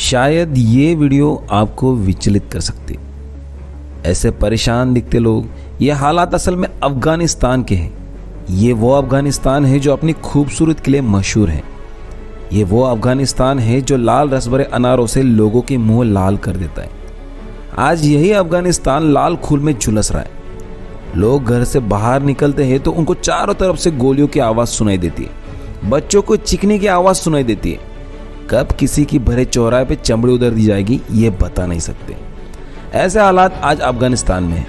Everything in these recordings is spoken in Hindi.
शायद ये वीडियो आपको विचलित कर सकती। ऐसे परेशान दिखते लोग, ये हालात असल में अफगानिस्तान के हैं। ये वो अफगानिस्तान है जो अपनी खूबसूरत के लिए मशहूर है। ये वो अफगानिस्तान है जो लाल रसभरे अनारों से लोगों के मुंह लाल कर देता है। आज यही अफगानिस्तान लाल खून में झुलस रहा है। लोग घर से बाहर निकलते हैं तो उनको चारों तरफ से गोलियों की आवाज़ सुनाई देती है, बच्चों को चीखने की आवाज़ सुनाई देती है। कब किसी की भरे चौराहे पे चमड़ी उधर दी जाएगी ये बता नहीं सकते। ऐसे हालात आज अफगानिस्तान में हैं।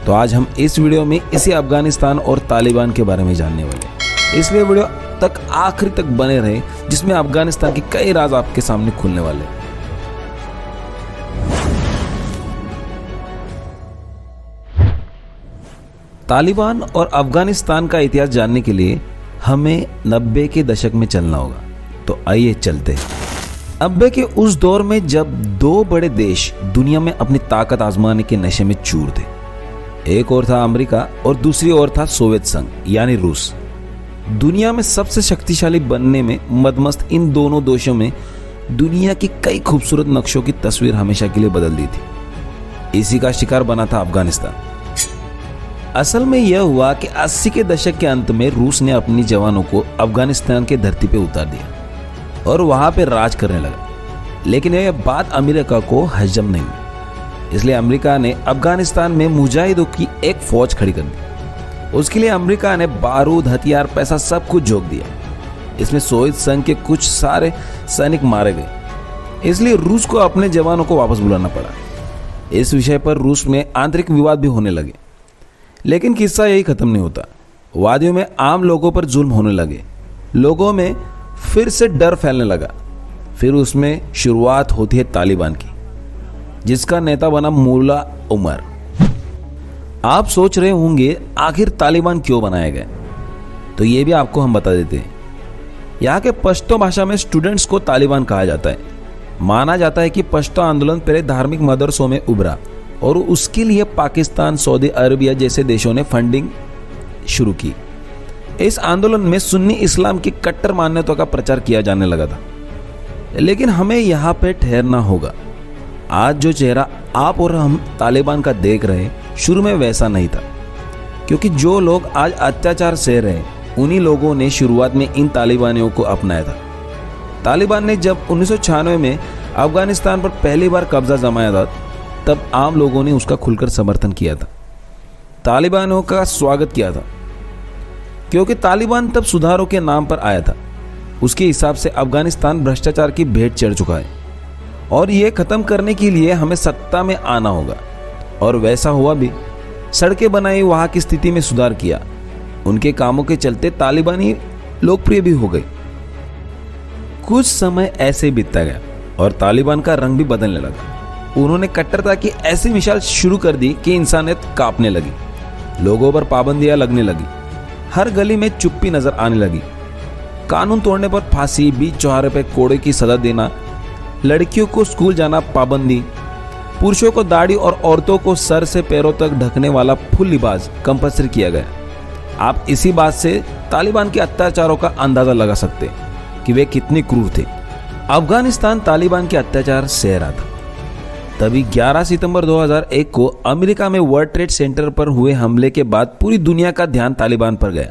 तो आज हम इस वीडियो में इसी अफगानिस्तान और तालिबान के बारे में जानने वाले हैं, इसलिए वीडियो तक आखिर तक बने रहे, जिसमें अफगानिस्तान के कई राज आपके सामने खुलने वाले हैं। तालिबान और अफगानिस्तान का इतिहास जानने के लिए हमें 90 के दशक में चलना होगा। तो आइए चलते हैं 90 के उस दौर में जब दो बड़े देश दुनिया में अपनी ताकत आजमाने के नशे में चूर थे। एक और था अमेरिका और दूसरी ओर था सोवियत संघ यानी रूस। दुनिया में सबसे शक्तिशाली बनने में मदमस्त इन दोनों देशों में दुनिया की कई खूबसूरत नक्शों की तस्वीर हमेशा के लिए बदल दी थी। इसी का शिकार बना था अफगानिस्तान। असल में यह हुआ कि 80 के दशक के अंत में रूस ने अपनी जवानों को अफगानिस्तान के धरती पे उतार दिया और वहां पे राज करने लगा। लेकिन यह बात अमेरिका को हजम नहीं हुई, इसलिए अमेरिका ने अफगानिस्तान में मुजाहिदों की एक फौज खड़ी कर दी। उसके लिए अमेरिका ने बारूद, हथियार, पैसा सब कुछ झोंक दिया। इसमें सोवियत संघ के कुछ सारे सैनिक मारे गए, इसलिए रूस को अपने जवानों को वापस बुलाना पड़ा। इस विषय पर रूस में आंतरिक विवाद भी होने लगे, लेकिन किस्सा यही खत्म नहीं होता। वादियों में आम लोगों पर जुल्म होने लगे, लोगों में फिर से डर फैलने लगा। फिर उसमें शुरुआत होती है तालिबान की, जिसका नेता बना मुल्ला उमर। आप सोच रहे होंगे आखिर तालिबान क्यों बनाया गया, तो ये भी आपको हम बता देते हैं। यहाँ के पश्तो भाषा में स्टूडेंट्स को तालिबान कहा जाता है। माना जाता है कि पश्तो आंदोलन पहले धार्मिक मदरसों में उभरा और उसके लिए पाकिस्तान, सऊदी अरबिया जैसे देशों ने फंडिंग शुरू की। इस आंदोलन में सुन्नी इस्लाम की कट्टर मान्यता का प्रचार किया जाने लगा था। लेकिन हमें यहाँ पे ठहरना होगा। आज जो चेहरा आप और हम तालिबान का देख रहे हैं, शुरू में वैसा नहीं था, क्योंकि जो लोग आज अत्याचार सह रहे हैं उन्हीं लोगों ने शुरुआत में इन तालिबानियों को अपनाया था। तालिबान ने जब 1996 में अफगानिस्तान पर पहली बार कब्जा जमाया था, तब आम लोगों ने उसका खुलकर समर्थन किया था, तालिबानों का स्वागत किया था, क्योंकि तालिबान तब सुधारों के नाम पर आया था। उसके हिसाब से अफगानिस्तान भ्रष्टाचार की भेंट चढ़ चुका है और ये खत्म करने के लिए हमें सत्ता में आना होगा। और वैसा हुआ भी। सड़कें बनाई, वहां की स्थिति में सुधार किया। उनके कामों के चलते तालिबानी लोकप्रिय भी हो गए। कुछ समय ऐसे बीतता गया और तालिबान का रंग भी बदलने लगा। उन्होंने कट्टरता की ऐसी मिसाल शुरू कर दी कि इंसानियत कांपने लगी। लोगों पर पाबंदियां लगने लगी, हर गली में चुप्पी नजर आने लगी। कानून तोड़ने पर फांसी, बीच चौराहे पर कोड़े की सजा देना, लड़कियों को स्कूल जाना पाबंदी, पुरुषों को दाढ़ी और औरतों को सर से पैरों तक ढकने वाला फुल लिबास कंपल्सरी किया गया। आप इसी बात से तालिबान के अत्याचारों का अंदाजा लगा सकते कि वे कितने क्रूर थे। अफगानिस्तान तालिबान के अत्याचार सह रहा था। तभी 11 सितंबर 2001 को अमेरिका में वर्ल्ड ट्रेड सेंटर पर हुए हमले के बाद पूरी दुनिया का ध्यान तालिबान पर गया।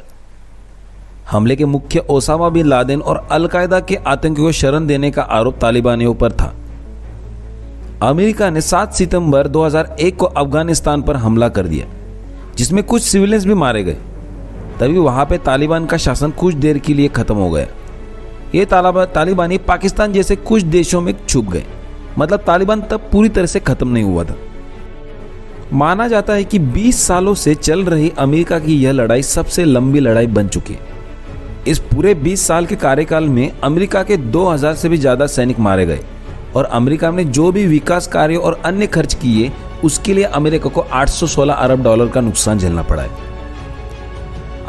हमले के मुख्य ओसामा बिन लादेन और अलकायदा के आतंकियों को शरण देने का आरोप तालिबानियों पर था। अमेरिका ने 7 सितंबर 2001 को अफगानिस्तान पर हमला कर दिया, जिसमें कुछ सिविलियंस भी मारे गए। तभी वहां पे तालिबान का शासन कुछ देर के लिए खत्म हो गया। ये तालिबानी पाकिस्तान जैसे कुछ देशों में छुप गए। मतलब तालिबान तब पूरी तरह से खत्म नहीं हुआ था। माना जाता है कि 20 सालों से चल रही अमेरिका की यह लड़ाई सबसे लंबी लड़ाई बन चुकी है। इस पूरे 20 साल के कार्यकाल में अमेरिका के 2000 से भी ज्यादा सैनिक मारे गए और अमेरिका ने जो भी विकास कार्य और अन्य खर्च किए, उसके लिए अमेरिका को 816 अरब डॉलर का नुकसान झेलना पड़ा है।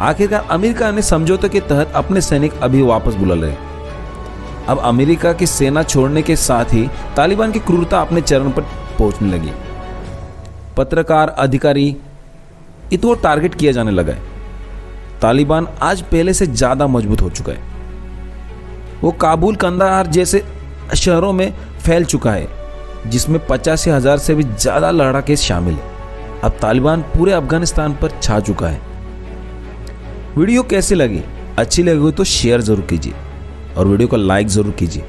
आखिरकार अमेरिका ने समझौते के तहत अपने सैनिक अभी वापस बुला लिए। अब अमेरिका की सेना छोड़ने के साथ ही तालिबान की क्रूरता अपने चरम पर पहुंचने लगी। पत्रकार, अधिकारी इनको टारगेट किया जाने लगा है। तालिबान आज पहले से ज्यादा मजबूत हो चुका है। वो काबुल, कंदाहार जैसे शहरों में फैल चुका है जिसमें 85,000 से भी ज़्यादा लड़ाके शामिल हैं। अब तालिबान पूरे अफगानिस्तान पर छा चुका है। वीडियो कैसी लगी? अच्छी लगी हो तो शेयर ज़रूर कीजिए और वीडियो को लाइक ज़रूर कीजिए।